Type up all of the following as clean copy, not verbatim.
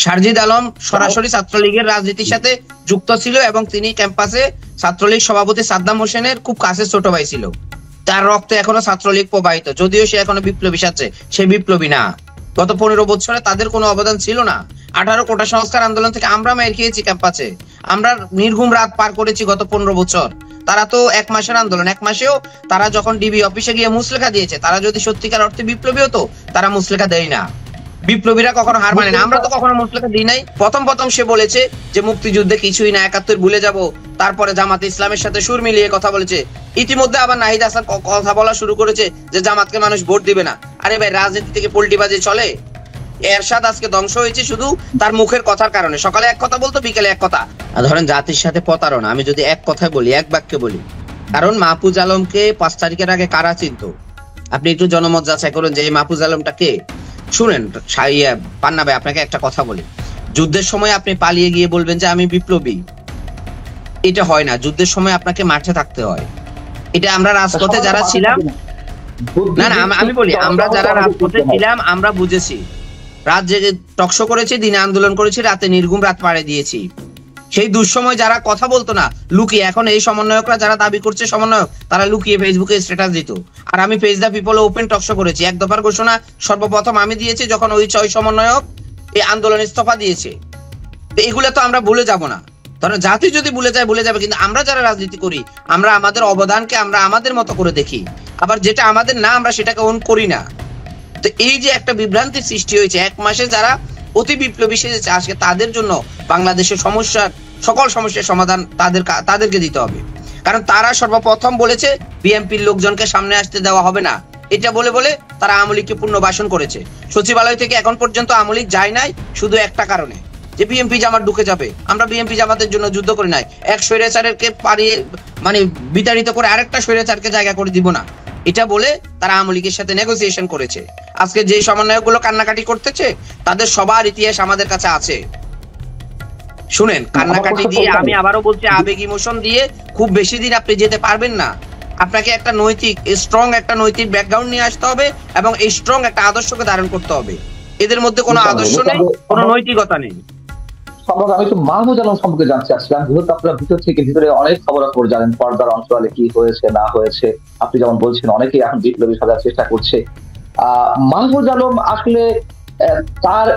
শারজিদ আলম সরাসরি ছাত্রলীগের রাজনীতির সাথে যুক্ত ছিল এবং তিনি ক্যাম্পাসে ছাত্রলীগ সভাপতি সাদ্দাম হোসেনের খুব কাছের ছোট ভাই ছিল। তার রক্তে এখনো ছাত্রলীগ প্রবাহিত, যদিও সে এখনো বিপ্লবী সাজছে, সে বিপ্লবী না। গত 15 বছরে তাদের কোনো অবদান ছিল না। 18 কোটা সংস্কার আন্দোলন থেকে আমরা মাইর খেয়েছি ক্যাম্পাসে, আমরা নির্ঘুম রাত পার করেছি গত 15 বছর। তারা তো 1 মাসের আন্দোলন, 1 মাসেও তারা যখন ডিবি অফিসে গিয়ে মুচলেখা দিয়েছে, তারা যদি সত্যিকার অর্থে বিপ্লবী হতো তারা মুচলেখা দেয় না। বিপ্লবীরা কখনো হার মানে না, আমরা তো কখনো মুচলেখা দিই নাই। প্রথম সে বলেছে যে মুক্তিযুদ্ধে কিছুই না, 71 ভুলে যাব। তারপরে জামাতে ইসলামের সাথে সুর মিলিয়ে কথা বলেছে। ইতিমধ্যে আবার নাহিদ হাসান কথা বলা শুরু করেছে যে জামাতকে মানুষ ভোট দিবে না। আরে ভাই, রাজনীতি থেকে পল্টিবাজি চলে? এরশাদ আজকে ধ্বংস হয়েছে শুধু তার মুখের কথার কারণে। সকালে এক কথা বলতো, বিকেলে এক কথা। ধরেন জাতির সাথে প্রতারণা, আমি যদি এক কথায় বলি, এক বাক্যে বলি, কারণ মাহফুজ আলমকে 5 তারিখের আগে কারা চিনতো? আপনি একটু জনমত যাচাই করুন যে এই মাহফুজ আলমটা কে। শুনেন পান্না ভাই, আপনাকে একটা কথা বলি, যুদ্ধের সময় আপনি পালিয়ে গিয়ে বলবেন যে আমি বিপ্লবী, এটা হয় না। যুদ্ধের সময় আপনাকে মাঠে থাকতে হয়। এটা আমরা রাজপথে যারা ছিলাম, না না আমি বলি, আমরা যারা রাজপথে ছিলাম আমরা বুঝেছি। রাত জেগে টকশো করেছি, দিনে আন্দোলন করেছি, রাতে নির্ঘুম রাত পাড়ে দিয়েছি। সেই দুঃসময় যারা কথা বলতো না, লুকিয়ে, এখন এই সমন্বয়করা যারা দাবি করছে সমন্বয়ক, তারা লুকিয়ে ফেসবুকে স্ট্যাটাস দিত। আর আমি page the people open talk show করেছি। 1 দফার ঘোষণা সর্বপ্রথম আমি দিয়েছি যখন ওই 6 সমন্বয়ক এই আন্দোলন ইস্তফা দিয়েছে। তো এগুলো তো আমরা ভুলে যাব না। ধরো জাতি যদি ভুলে যায় ভুলে যাবে, কিন্তু আমরা যারা রাজনীতি করি আমরা আমাদের অবদানকে আমরা আমাদের মতো করে দেখি। আবার যেটা আমাদের না আমরা সেটাকে ওন করি না। তো এই যে একটা বিভ্রান্তির সৃষ্টি হয়েছে, 1 মাসে যারা অতি বিপ্লবী সেজেছে, আজকে তাদের জন্য বাংলাদেশের সকল সমস্যার সমাধান তাদেরকে দিতে হবে। কারণ তারা সর্বপ্রথম বলেছে বিএনপির লোকজনকে সামনে আসতে দেওয়া হবে না। এটা বলে বলে তারা আওয়ামী লীগকে পুনর্বাসন করেছে। সচিবালয় থেকে এখন পর্যন্ত আওয়ামী লীগ যায় নাই শুধু একটা কারণে, যে বিএনপি জামাত ঢুকে যাবে। আমরা বিএনপি জামাতের জন্য যুদ্ধ করি নাই। এক স্বৈরাচারকে পারিয়ে বিতাড়িত করে আরেকটা স্বৈরাচারকে জায়গা করে দিব না, এটা বলে তারা আওয়ামী লীগের সাথে নেগোসিয়েশন করেছে। আজকে যে সমন্বয়কগুলো কান্নাকাটি করতেছে তাদের সবার ইতিহাস আমাদের কাছে আছে। শুনেন, কান্নাকাটি দিয়ে, আমি আবারও বলছি, আবেগ ইমোশন দিয়ে খুব বেশি দিন আপনি যেতে পারবেন না। আপনাকে একটা স্ট্রং একটা নৈতিক ব্যাকগ্রাউন্ড নিয়ে আসতে হবে এবং এই স্ট্রং একটা আদর্শকে ধারণ করতে হবে। এদের মধ্যে কোনো আদর্শ নেই, কোনো নৈতিকতা নেই। আমি তো মাহফুজ আলম সম্পর্কে জানতে চাচ্ছিলাম, যেহেতু আপনারা ভিতরে অনেক খবরাখবর জানেন, পর্দার অঞ্চলে কি হয়েছে না হয়েছে। আপনি যেমন বলছেন অনেকেই এখন বিপ্লবী সাজার চেষ্টা করছে। মাহফুজ আলম আসলে তার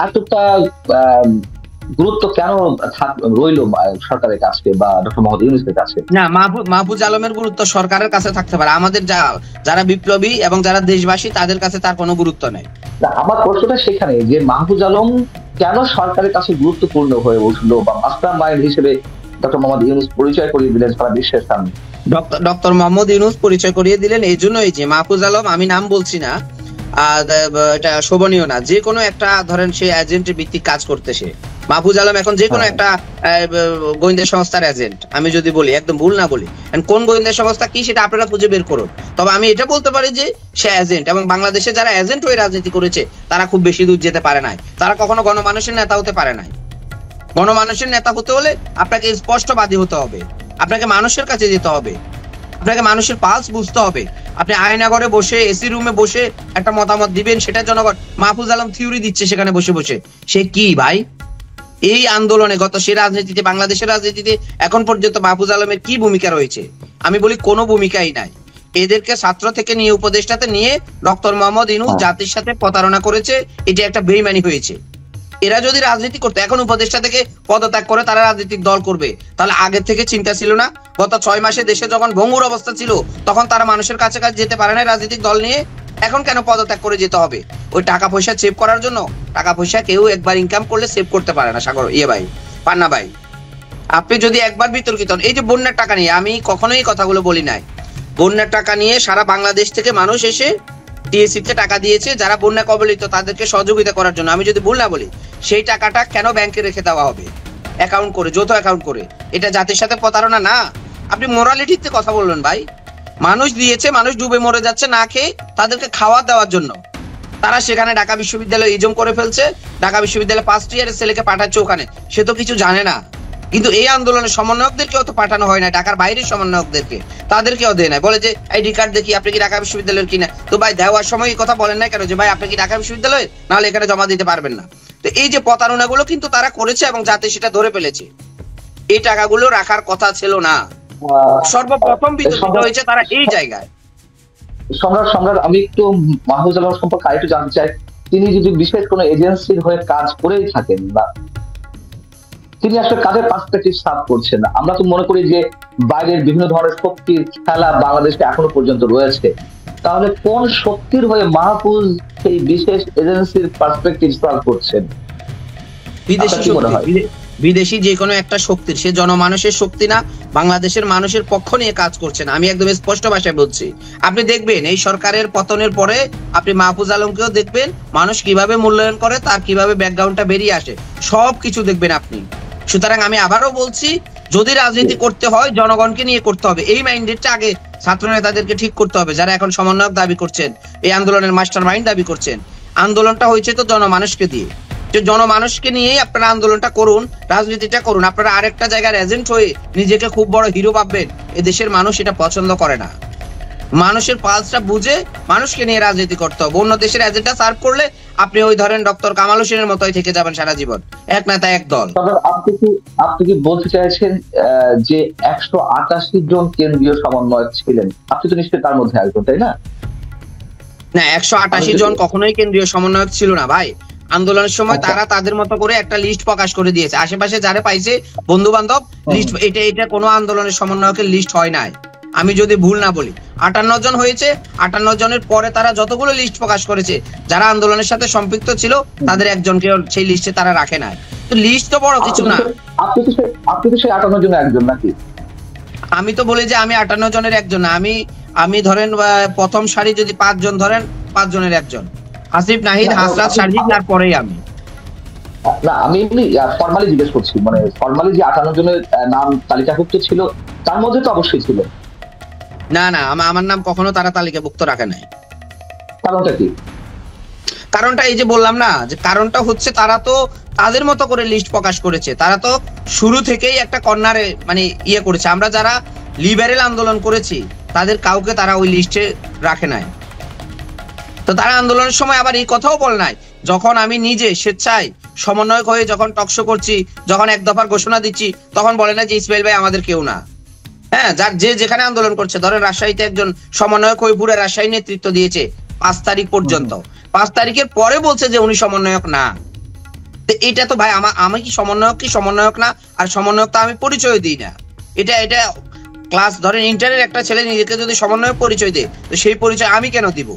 এতটা গুরুত্ব কেন রইল সরকারের কাছে বা ডক্টর মোহাম্মদ ইউনূসের কাছে? না, মাহফুজ আলমের গুরুত্ব সরকারের কাছে থাকতে পারে, আমাদের যারা বিপ্লবী এবং যারা দেশবাসী তাদের কাছে তার কোনো গুরুত্ব নেই। আমার প্রশ্নটা সেখানে যে মাহফুজ আলম কেন সরকারের কাছে গুরুত্বপূর্ণ হয়ে উঠলো বা মাস্টার মাইন্ড হিসেবে ডক্টর মোহাম্মদ ইউনূস পরিচয় করিয়ে দিলেন সারা বিশ্বের সামনে। ডক্টর মোহাম্মদ ইউনূস পরিচয় করিয়ে দিলেন এই জন্যই যে মাহফুজ আলম, আমি নাম বলছি না, এটা শোভনীয় না, যে কোনো একটা ধরেন সে এজেন্টের ভিত্তিক কাজ করতেছে। মাহফুজ আলম এখন যে কোনো একটা গোয়েন্দা সংস্থার এজেন্ট, আমি যদি বলি, একদম ভুল না বলি, কোন গোয়েন্দা সংস্থা কি সেটা আপনারা খুঁজে বের করুন। তবে আমি এটা বলতে পারি যে সে এজেন্ট, এবং বাংলাদেশে যারা এজেন্ট হয়ে রাজনীতি করেছে তারা খুব বেশি দূর যেতে পারে নাই। তারা কখনো গণমানুষের নেতা হতে পারে নাই। গণমানুষের নেতা হতে হলে আপনাকে স্পষ্টবাদী হতে হবে, আপনাকে মানুষের কাছে যেতে হবে, আপনাকে মানুষের পালস বুঝতে হবে। আপনি আয়নাঘরে বসে এসি রুমে বসে একটা মতামত দিবেন, সেটা জনগণ। মাহফুজ আলম থিওরি দিচ্ছে সেখানে বসে বসে, সে কি ভাই? এই আন্দোলনে সে রাজনীতিতে, বাংলাদেশের রাজনীতিতে এখন পর্যন্ত মাহফুজ আলমের কি ভূমিকা রয়েছে? আমি বলি কোনো ভূমিকাই নাই। এদেরকে ছাত্র থেকে নিয়ে উপদেষ্টাতে নিয়ে ডক্টর মোহাম্মদ ইউনূস জাতির সাথে প্রতারণা করেছে, এটা একটা বেইমানি হয়েছে। এরা যদি রাজনীতি করতো, এখন উপদেষ্টা থেকে পদত্যাগ করে তারা রাজনৈতিক দল করবে, তাহলে আগের থেকে চিন্তা ছিল না? গত 6 মাসে দেশে যখন ভঙ্গুর অবস্থা ছিল তখন তারা মানুষের কাছে যেতে পারে না রাজনৈতিক দল নিয়ে। এখন কেন পদত্যাগ করে যেতে হবে? ওই টাকা পয়সা সেভ করার জন্য? টাকা পয়সা কেউ একবার ইনকাম করলে সেভ করতে পারে না। সাগর ভাই, পান্না ভাই, আপনি যদি একবার বিতর্কিত, এই যে বন্যার টাকা নিয়ে, আমি কখনোই কথাগুলো বলি নাই। বন্যার টাকা নিয়ে সারা বাংলাদেশ থেকে মানুষ এসে টিএসসিতে টাকা দিয়েছে যারা বন্যা কবলিত তাদেরকে সহযোগিতা করার জন্য। আমি যদি ভুল না বলি, সেই টাকাটা কেন ব্যাংকে রেখে দেওয়া হবে অ্যাকাউন্ট করে, যৌথ অ্যাকাউন্ট করে? এটা জাতির সাথে প্রতারণা না? আপনি মোরালিটিতে কথা বললেন ভাই। মানুষ দিয়েছে, মানুষ ডুবে মরে যাচ্ছে না খেয়ে, তাদেরকে খাওয়া দেওয়ার জন্য তারা সেখানে ঢাকা বিশ্ববিদ্যালয়ে ইজম করে ফেলছে। ঢাকা বিশ্ববিদ্যালয়ে 1st ইয়ারের ছেলেকে পাঠাচ্ছে ওখানে, সে তো কিছু জানে না। কিন্তু এই আন্দোলনের সমন্বয়কদেরকেও তো পাঠানো হয় না, ঢাকার বাইরের সমন্বয়কদেরকে, তাদেরকেও দেয় না। বলে যে আইডি কার্ড দেখি, আপনি কি ঢাকা বিশ্ববিদ্যালয়ের কিনা? তো ভাই দেওয়ার সময় কথা বলেন না কেন যে ভাই আপনি কি ঢাকা বিশ্ববিদ্যালয়ের, নাহলে এখানে জমা দিতে পারবেন না? তো এই যে প্রতারণাগুলো কিন্তু তারা করেছে এবং যাতে সেটা ধরে ফেলেছে, এই টাকাগুলো রাখার কথা ছিল না। সর্বপ্রথম বিতর্কিত হয়েছে তারা এই জায়গায়। সম্রাট আমি একটু মাহফুজ আলম সম্পর্কে আরেকটু জানতে চাই, তিনি যদি বিশেষ কোনো এজেন্সির হয়ে কাজ করেই থাকেন না, তিনি আসলে কাদের পার্সপেক্টিভ সার্ভ করছেন? আমরা তো মনে করি যে বাইরের বিভিন্ন ধরনের শক্তির খেলা বাংলাদেশে এখনো পর্যন্ত রয়েছে, তাহলে কোন শক্তির হয়ে মাহফুজ সেই বিশেষ এজেন্সির পার্সপেক্টিভ সার্ভ করছেন? বিদেশি শক্তি, বিদেশি যে কোনো একটা শক্তির, সে জনমানুষের শক্তি না, বাংলাদেশের মানুষের পক্ষ নিয়ে কাজ করছেন। আমি একদম স্পষ্ট ভাষায় বলছি। আপনি দেখবেন এই সরকারের পতনের পরে আপনি মাহফুজ আলমকেও দেখবেন, মানুষ কিভাবে মূল্যায়ন করে, তার কিভাবে ব্যাকগ্রাউন্ডটা বেরিয়ে আসে, সবকিছু দেখবেন আপনি। সুতরাং আমি আবারও বলছি, যদি রাজনীতি করতে হয় জনগণকে নিয়ে করতে হবে। এই মাইন্ডেডটা আগে ছাত্র নেতাদেরকে ঠিক করতে হবে, যারা এখন সমন্বয়ক দাবি করছেন, এই আন্দোলনের মাস্টার মাইন্ড দাবি করছেন। আন্দোলনটা হয়েছে তো জনমানুষকে দিয়ে, যে জনমানুষকে নিয়েই আপনারা আন্দোলনটা করুন, রাজনীতিটা করুন। আপনারা আরেকটা জায়গার এজেন্ট হয়ে নিজেকে খুব বড় হিরো ভাববেন, এদেশের মানুষ এটা পছন্দ করে না। মানুষের পালসটা বুঝে মানুষকে নিয়ে রাজনীতি করতে হবে। অন্য দেশের এজেন্টটা সার্ভ করলে আপনি ওই ধরেন ডক্টর কামাল হোসেনের মতোই থেকে যাবেন সারা জীবন, এক নেতা এক দল। আপনি কি বলতে চাইছেন যে 188 জন কেন্দ্রীয় সমন্বয়ক ছিলেন, আপনি তো নিশ্চয়ই তার মধ্যে একজন, তাই না? না, 188 জন কখনোই কেন্দ্রীয় সমন্বয়ক ছিল না ভাই। আন্দোলনের সময় তারা তাদের মতো করে একটা লিস্ট প্রকাশ করে দিয়েছে, আশেপাশে যারা পাইছে বন্ধু বান্ধব লিস্ট। এটা কোনো আন্দোলনের সমন্বয়কের লিস্ট হয় নাই, আমি যদি ভুল না বলি। 58 জন হয়েছে, 58 জনের পরে তারা যতগুলো লিস্ট প্রকাশ করেছে যারা আন্দোলনের সাথে সম্পৃক্ত ছিল, তাদের একজনকে সেই লিস্টে তারা রাখে না। তো লিস্ট তো বড় কিছু না। আপনি তো সেই 58 জনের একজন নাকি? আমি তো বলি যে আমি 58 জনের একজন না। আমি ধরেন প্রথম সারি যদি 5 জন ধরেন, 5 জনের একজন। আসিফ, নাহিদ, হাসরাত, সার্জিক, তারপরেই আমি। না, আমি এমনি ফর্মালি জিজ্ঞেস করছি, মানে ফর্মালি যে 58 জনের নাম তালিকাভুক্ত ছিল তার মধ্যে তো অবশ্যই ছিল। না না, আমার নাম কখনো তারা তালিকাভুক্ত রাখে নাই। কারণটা কি? কারণটা এই যে বললাম না, যে কারণটা হচ্ছে তারা তো তাদের মতো করে লিস্ট প্রকাশ করেছে। তারা তো শুরু থেকেই একটা কর্নারে মানে ইয়ে করেছে। আমরা যারা লিবারেল আন্দোলন করেছি তাদের কাউকে তারা ওই লিস্টে রাখে নাই। তো তারা আন্দোলনের সময় আবার এই কথাও বলে নাই, যখন আমি নিজে স্বেচ্ছায় সমন্বয়ক হয়ে যখন টকশো করছি, যখন এক দফার ঘোষণা দিচ্ছি, তখন বলে না যে ইসমাইল ভাই আমাদের কেউ না। হ্যাঁ, যার যে যেখানে আন্দোলন করছে, ধরেন রাজশাহীতে একজন সমন্বয়ক হয়ে পুরো রাজশাহী নেতৃত্ব দিয়েছে 5 তারিখ পর্যন্ত। 5 তারিখের পরে বলছে যে উনি সমন্বয়ক না। এটা তো ভাই আমি কি সমন্বয়ক না? আর সমন্বয়ক তো আমি পরিচয় দিই না। এটা ক্লাস ধরেন ইন্টারের একটা ছেলে নিজেকে যদি সমন্বয়ক পরিচয় দেয়, তো সেই পরিচয় আমি কেন দিব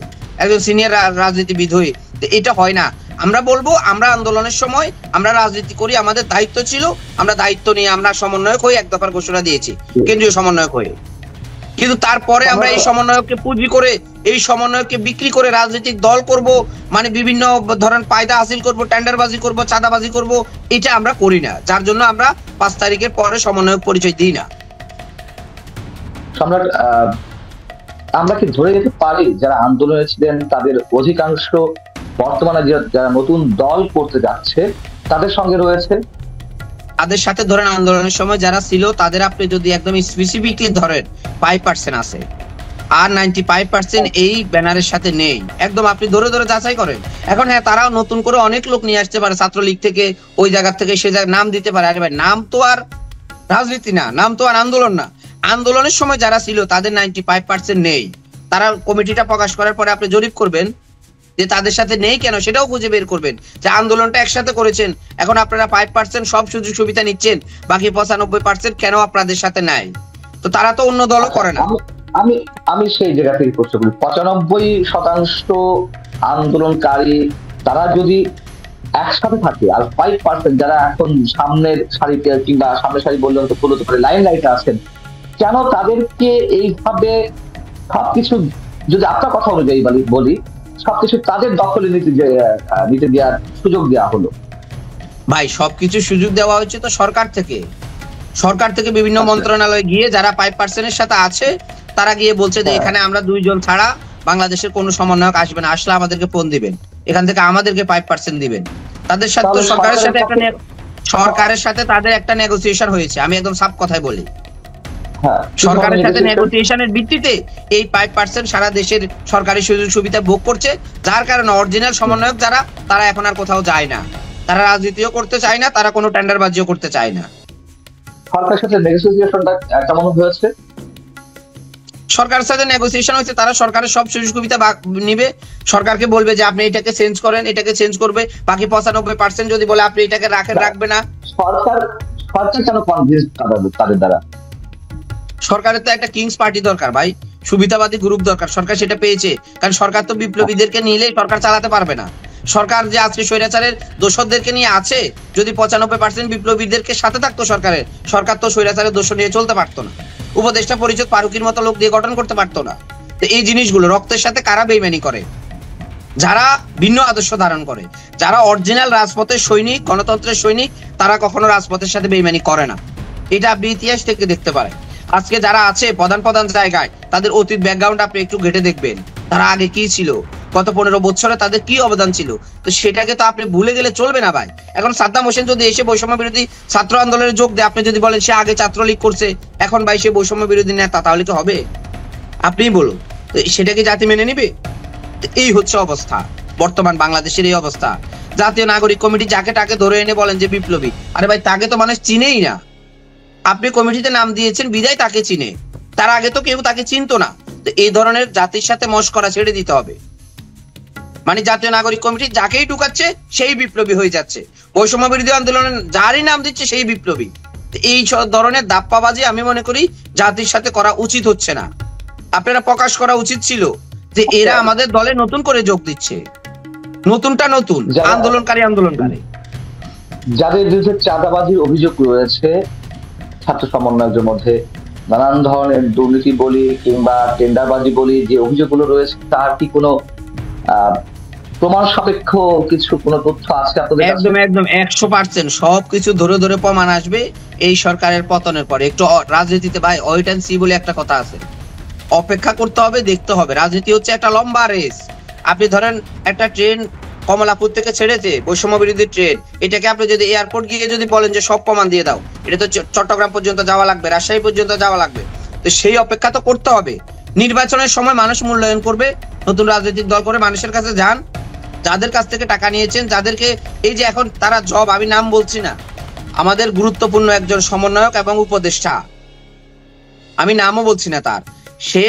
একজন সিনিয়র রাজনীতিবিদ হয়ে? এটা হয় না। আমরা বলবো আমরা আন্দোলনের সময় আমরা রাজনীতি করি, আমাদের দায়িত্ব ছিল, আমরা দায়িত্ব নিয়ে আমরা সমন্বয়ক হয়ে এক দফার ঘোষণা দিয়েছি কেন্দ্রীয় সমন্বয়ক হয়ে। কিন্তু তারপরে আমরা এই সমন্বয়ককে পুঁজি করে, এই সমন্বয়ককে বিক্রি করে রাজনৈতিক দল করব, মানে বিভিন্ন ধরনের ফায়দা হাসিল করব, টেন্ডারবাজি করব, চাঁদাবাজি করব, এটা আমরা করি না। যার জন্য আমরা 5 তারিখের পরে সমন্বয়ক পরিচয় দিই না। সম্রাট, আমরা কি ধরে যেতে পারি যারা আন্দোলনে ছিলেন তাদের অধিকাংশ বর্তমানে যারা নতুন দল করতে যাচ্ছে তাদের সঙ্গে রয়েছে? তাদের সাথে ধরেন আন্দোলনের সময় যারা ছিল তাদের আপনি যদি একদম স্পেসিফিকলি ধরেন 5% আছে, আর 95% এই ব্যানারের সাথে নেই। একদম আপনি ধরে ধরে যাচাই করেন। এখন হ্যাঁ, তারাও নতুন করে অনেক লোক নিয়ে আসতে পারে, ছাত্রলীগ থেকে, ওই জায়গা থেকে, সে জায়গায় নাম দিতে পারে। আরে ভাই, নাম তো আর রাজনীতি না, নাম তো আর আন্দোলন না। আন্দোলনের সময় যারা ছিল তাদের 95% নেই। তারা কমিটিটা প্রকাশ করার পরে আপনি জরিপ করবেন যে তাদের সাথে নেই কেন, সেটাও খুঁজে বের করবেন। যে আন্দোলনটা একসাথে করেছেন, এখন আপনারা 5% সব সুযোগ সুবিধা নিচ্ছেন, বাকি 95% কেন আপনাদের সাথে নাই? তো তারা তো অন্য দলও করে না। আমি সেই জায়গা থেকে প্রশ্ন করি, 95% আন্দোলনকারী তারা যদি একসাথে থাকে, আর 5% যারা এখন সামনের সারিতে কিংবা সামনের সারি বললেন তো বলতে পারে লাইন লাইটে আছেন, কেন তাদেরকে এইভাবে সবকিছু, যদি আপনার কথা অনুযায়ী বলি, সবকিছু তাদের দখলে নিতে দেওয়ার সুযোগ দেওয়া হলো? ভাই, সবকিছু সুযোগ দেওয়া হচ্ছে তো সরকার থেকে বিভিন্ন মন্ত্রণালয় গিয়ে যারা 5% এর সাথে আছে তারা গিয়ে বলছে যে এখানে আমরা 2 জন ছাড়া বাংলাদেশের কোনো সমন্বয়ক আসবে না, আসলে আমাদেরকে ফোন দিবেন, এখান থেকে আমাদেরকে 5% দিবেন। তাদের সাথে তো সরকারের সাথে তাদের একটা নেগোসিয়েশন হয়েছে। আমি একদম সাফ কথাই বলি, সরকারের সাথে নেগোসিয়েশনের ভিত্তিতে এই 5% সারা দেশের সরকারি সুযোগ সুবিধা ভোগ করছে, যার কারণে অরিজিনাল সমন্বয়ক যারা, তারা এখন আর কোথাও যায় না। তারা রাজনীতিও করতে চায় না, তারা কোনো টেন্ডারবাজিও করতে চায় না। সরকারের সাথে নেগোসিয়েশনটা কেমন হয়েছে? সরকারের সাথে নেগোসিয়েশন হচ্ছে, তারা সরকারের সব সুযোগ সুবিধা নিবে, সরকারকে বলবে যে আপনি এটাকে চেঞ্জ করেন, এটাকে চেঞ্জ করবে, বাকি 95% যদি বলে আপনি এটাকে রাখেন, রাখবে না। সরকার কেন কনভিন্স তাদের দ্বারা? সরকারের তো একটা কিংস পার্টি দরকার ভাই, সুবিধাবাদী গ্রুপ দরকার, সরকার সেটা পেয়েছে। কারণ সরকার তো বিপ্লবীদেরকে নিলে সরকার চালাতে পারবে না। সরকার যে আজকে স্বৈরাচারের দোষরদেরকে নিয়ে আছে, যদি 95% বিপ্লবীদেরকে সাথে থাকতো সরকারের, সরকার তো স্বৈরাচারের দোষ নিয়ে চলতে পারতো না, উপদেষ্টা পরিষদ ফারুকির মতো লোক দিয়ে গঠন করতে পারতো না। তো এই জিনিসগুলো রক্তের সাথে কারা বেইমানি করে? যারা ভিন্ন আদর্শ ধারণ করে, যারা অরিজিনাল রাজপথের সৈনিক, গণতন্ত্রের সৈনিক, তারা কখনো রাজপথের সাথে বেইমানি করে না। এটা আপনি ইতিহাস থেকে দেখতে পারেন। আজকে যারা আছে প্রধান জায়গায়, তাদের অতীত ব্যাকগ্রাউন্ড আপনি একটু ঘেটে দেখবেন, তারা আগে কি ছিল, গত 15 বছরে তাদের কি অবদান ছিল। তো সেটাকে তো আপনি ভুলে গেলে চলবে না ভাই। এখন সাদ্দাম হোসেন যদি এসে বৈষম্য বিরোধী ছাত্র আন্দোলনে যোগ দেয়, আপনি যদি বলেন সে আগে ছাত্রলীগ করছে, এখন ভাই সে বৈষম্য বিরোধী নেতা, তাহলে কি হবে? আপনিই বলুন, তো সেটা কি জাতি মেনে নিবে? এই হচ্ছে অবস্থা, বর্তমান বাংলাদেশের এই অবস্থা। জাতীয় নাগরিক কমিটি যাকে তাকে ধরে এনে বলেন যে বিপ্লবী, আরে ভাই তাকে তো মানুষ চিনেই না। আপনি কমিটিতে নাম দিয়েছেন বিদায় তাকে চিনে, তার আগে তো কেউ তাকে চিনতো না। তো এই ধরনের জাতির সাথে মশকরা ছেড়ে দিতে হবে। মানে জাতীয় নাগরিক কমিটি যাকেই ঢুকাচ্ছে সেই বিপ্লবী হয়ে যাচ্ছে, বৈষম্য বিরোধী আন্দোলনে যারই নাম দিচ্ছে সেই বিপ্লবী। এই ধরনের দাপ্পাবাজি আমি মনে করি জাতির সাথে করা উচিত হচ্ছে না। আপনারা প্রকাশ করা উচিত ছিল যে এরা আমাদের দলে নতুন করে যোগ দিচ্ছে, নতুন আন্দোলনকারী। যাদের বিরুদ্ধে চাঁদাবাজির অভিযোগ রয়েছে ছাত্র সমন্বয়কদের মধ্যে, নানান ধরনের দুর্নীতি বলি কিংবা টেন্ডারবাজি বলি, যে অভিযোগগুলো রয়েছে তার কি কোনো প্রমাণ সাপেক্ষ কিছু কোনো তথ্য আছে আপনাদের কাছে? একদম 100% সবকিছু ধরে ধরে প্রমাণ আসবে এই সরকারের পতনের পরে। একটু রাজনীতিতে ভাই ওয়েট এন্ড সি বলে একটা কথা আছে, অপেক্ষা করতে হবে, দেখতে হবে। রাজনীতি হচ্ছে একটা লম্বা রেস। আপনি ধরেন একটা ট্রেন কমলাপুর থেকে ছেড়েছে, বৈষম্য বিরোধী ট্রেন, এটাকে আপনি যদি এয়ারপোর্ট গিয়ে যদি বলেন যে সব প্রমাণ দিয়ে দাও, এটা তো চট্টগ্রাম পর্যন্ত যাওয়া লাগবে, রাজশাহী পর্যন্ত যাওয়া লাগবে। তো সেই অপেক্ষা তো করতে হবে। নির্বাচনের সময় মানুষ মূল্যায়ন করবে, নতুন রাজনৈতিক দল করে মানুষের কাছে যান, যাদের কাছ থেকে টাকা নিয়েছেন, যাদেরকে এই যে এখন তারা জব, আমি নাম বলছি না, আমাদের গুরুত্বপূর্ণ একজন সমন্বয়ক এবং উপদেষ্টা, আমি নামও বলছি না তার, সে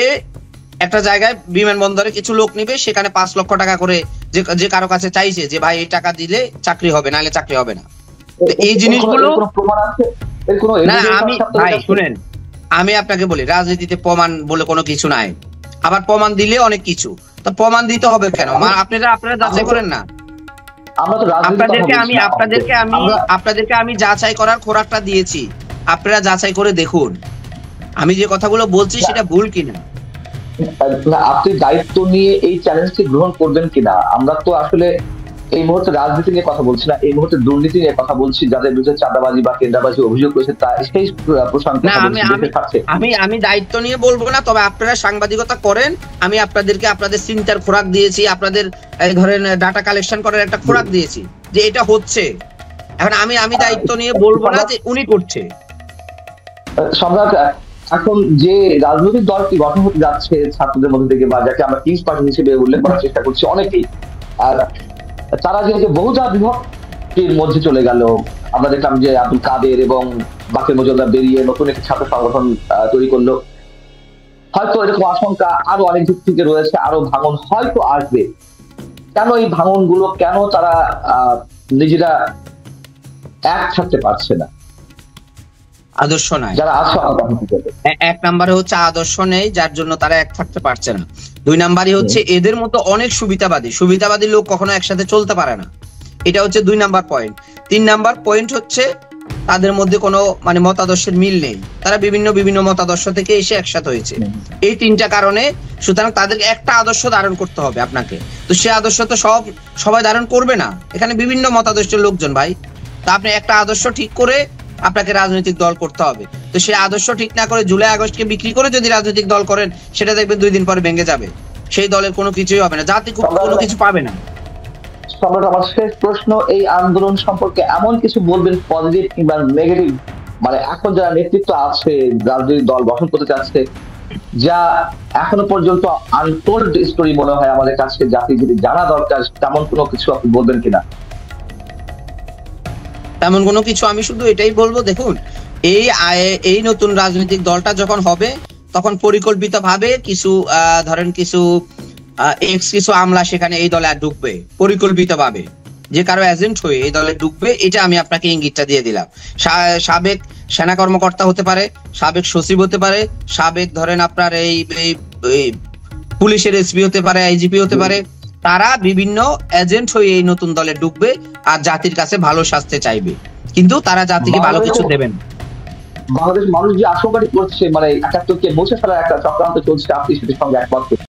একটা জায়গায় বিমানবন্দরে কিছু লোক নিবে, সেখানে 5 লক্ষ টাকা করে যে কারো কাছে চাইছে যে ভাই এই টাকা দিলে চাকরি হবে, নাহলে চাকরি হবে না। এই জিনিসগুলো না, আমি ভাই শুনেন, আমি আপনাকে বলি রাজনীতিতে প্রমাণ বলে কোনো কিছু নাই, আবার প্রমাণ দিলে অনেক কিছু। তো প্রমাণ দিতে হবে কেন? আপনারা যাচাই করেন না। আপনাদেরকে আমি যাচাই করার খোরাকটা দিয়েছি, আপনারা যাচাই করে দেখুন আমি যে কথাগুলো বলছি সেটা ভুল কিনা। আপনি দায়িত্ব নিয়ে এই চ্যালেঞ্জটি গ্রহণ করবেন কিনা? আমরা তো আসলে এই মুহূর্তে রাজনীতি নিয়ে কথা বলছি না, এই মুহূর্তে দুর্নীতি নিয়ে কথা বলছি। যাদের বিরুদ্ধে চাঁদাবাজি বা টেন্ডারবাজি অভিযোগ রয়েছে তা সেই প্রসঙ্গ আমি দায়িত্ব নিয়ে বলবো না, তবে আপনারা সাংবাদিকতা করেন, আমি আপনাদেরকে আপনাদের চিন্তার খোরাক দিয়েছি, আপনাদের ধরেন ডাটা কালেকশন করার একটা খোরাক দিয়েছি যে এটা হচ্ছে। এখন আমি দায়িত্ব নিয়ে বলবো না যে উনি করছে। সম্রাট, এখন যে রাজনৈতিক দলটি গঠন হতে যাচ্ছে ছাত্রদের মধ্যে থেকে, বা যাকে আমরা কিংস পার্টি হিসেবে উল্লেখ করার চেষ্টা করছি অনেকেই, আর তারা যে বহুজা বিভক্তির মধ্যে চলে গেল। আমরা দেখলাম যে আব্দুল কাদের এবং বাকের মজুমদার বেরিয়ে নতুন একটি ছাত্র সংগঠন তৈরি করলো। হয়তো এরকম আশঙ্কা আরো অনেক দিক থেকে রয়েছে, আরো ভাঙন হয়তো আসবে। কেন এই ভাঙন গুলো, কেন তারা নিজেরা এক থাকতে পারছে না? আদর্শ নাই, যারা আছে এক নম্বরে হচ্ছে আদর্শ নেই, যার জন্য তারা এক থাকতে পারছে না। 2 নম্বরে হচ্ছে এদের মতো অনেক সুবিধাবাদী লোক কখনো একসাথে চলতে পারে না, এটা হচ্ছে 2 নাম্বার পয়েন্ট। 3 নাম্বার পয়েন্ট হচ্ছে তাদের মধ্যে কোনো মানে মতাদর্শের মিল নেই, তারা বিভিন্ন মতাদর্শ থেকে এসে একসাথে হয়েছে। এই 3টা কারণে সুতরাং তাদেরকে একটা আদর্শ ধারণ করতে হবে আপনাকে। তো সে আদর্শ তো সবাই ধারণ করবে না, এখানে বিভিন্ন মতাদর্শের লোকজন ভাই। তা আপনি একটা আদর্শ ঠিক করে আপনাকে রাজনৈতিক দল করতে হবে। তো সেই আদর্শ ঠিক না করে জুলাই আগস্টকে বিক্রি করে যদি রাজনৈতিক দল করেন, সেটা দেখবেন 2 দিন পরে ভেঙে যাবে, সেই দলের কোনো কিছুই হবে না, জাতি কোনো কিছু পাবে না। সম্রাট, আমার শেষ প্রশ্ন, এই আন্দোলন সম্পর্কে এমন কিছু বলবেন পজিটিভ কিংবা নেগেটিভ, মানে এখন যারা নেতৃত্ব আছে রাজনৈতিক দল গঠন করতে চাচ্ছে, যা এখনো পর্যন্ত আনটোল্ড স্টোরি মনে হয় আমাদের কাছে, জাতি যদি জানা দরকার, তেমন কোনো কিছু আপনি বলবেন কিনা? তেমন কোনো কিছু, আমি শুধু এটাই বলবো, দেখুন এই নতুন রাজনৈতিক দলটা যখন হবে তখন পরিকল্পিতভাবে কিছু ধরেন কিছু কিছু আমলা সেখানে এই দলে ঢুকবে পরিকল্পিতভাবে, যে কারো এজেন্ট হয়ে এই দলে ঢুকবে। এটা আমি আপনাকে ইঙ্গিতটা দিয়ে দিলাম। সাবেক সেনা কর্মকর্তা হতে পারে, সাবেক সচিব হতে পারে, সাবেক ধরেন আপনার এই পুলিশের এসপি হতে পারে, আইজিপি হতে পারে। তারা বিভিন্ন এজেন্ট হয়ে এই নতুন দলে ঢুকবে আর জাতির কাছে ভালো শাস্তি চাইবে, কিন্তু তারা জাতিকে ভালো কিছু দেবেন। বাংলাদেশ মানুষ যে আশঙ্কাটি করছে, মানে ৭১কে মুছে ফেলার একটা চক্রান্ত চলছে, আপনি সেটির সঙ্গে একমত?